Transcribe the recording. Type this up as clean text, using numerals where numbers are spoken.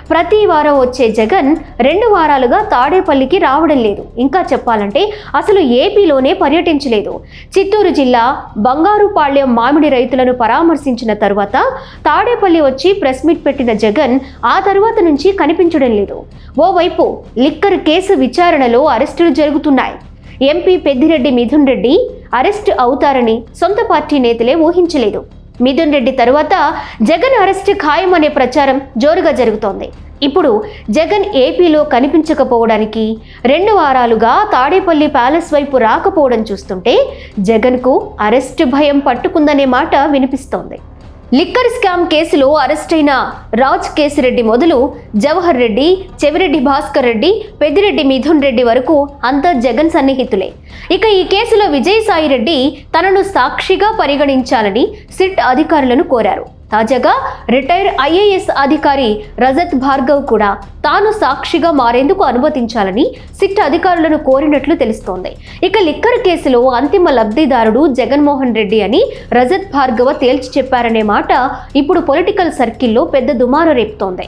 ప్రతి వారం వచ్చే జగన్ 2 వారాలుగా తాడేపల్లికి రావడం లేదు. ఇంకా చెప్పాలంటే అసలు ఏపీలోనే పర్యటించలేదు. చిత్తూరు జిల్లా బంగారుపాళ్యం మామిడి రైతులను పరామర్శించిన తరువాత తాడేపల్లి వచ్చి ప్రెస్ మీట్ పెట్టిన జగన్ ఆ తరువాత నుంచి కనిపించడం లేదు. ఓవైపు లిక్కర్ కేసు విచారణలో అరెస్టులు జరుగుతున్నాయి. ఎంపీ పెద్దిరెడ్డి మిథున్ రెడ్డి అరెస్ట్ అవుతారని సొంత పార్టీ నేతలే ఊహించలేదు. మిథున్ రెడ్డి తరువాత జగన్ అరెస్ట్ ఖాయమనే ప్రచారం జోరుగా జరుగుతోంది. ఇప్పుడు జగన్ ఏపీలో కనిపించకపోవడానికి 2 వారాలుగా తాడేపల్లి ప్యాలెస్ వైపు రాకపోవడం చూస్తుంటే జగన్కు అరెస్ట్ భయం పట్టుకుందనే మాట వినిపిస్తోంది. లిక్కర్ స్కామ్ కేసులో అరెస్టైన రాజ్ కేసిరెడ్డి మొదలు జవహర్ రెడ్డి, చెవిరెడ్డి భాస్కర్ రెడ్డి, పెద్దిరెడ్డి మిథున్ రెడ్డి వరకు అంతా జగన్ సన్నిహితులే. ఇక ఈ కేసులో విజయసాయి రెడ్డి తనను సాక్షిగా పరిగణించాలని సిట్ అధికారులను కోరారు. తాజాగా రిటైర్ ఐఏఎస్ అధికారి రజత్ భార్గవ్ కూడా తాను సాక్షిగా మారేందుకు అనుమతించాలని సిట్ అధికారులను కోరినట్లు తెలుస్తోంది. ఇక లిక్కర్ కేసులో అంతిమ లబ్ధిదారుడు జగన్మోహన్ రెడ్డి అని రజత్ భార్గవ తేల్చి చెప్పారనే మాట ఇప్పుడు పొలిటికల్ సర్కిల్లో పెద్ద దుమారం రేపుతోంది.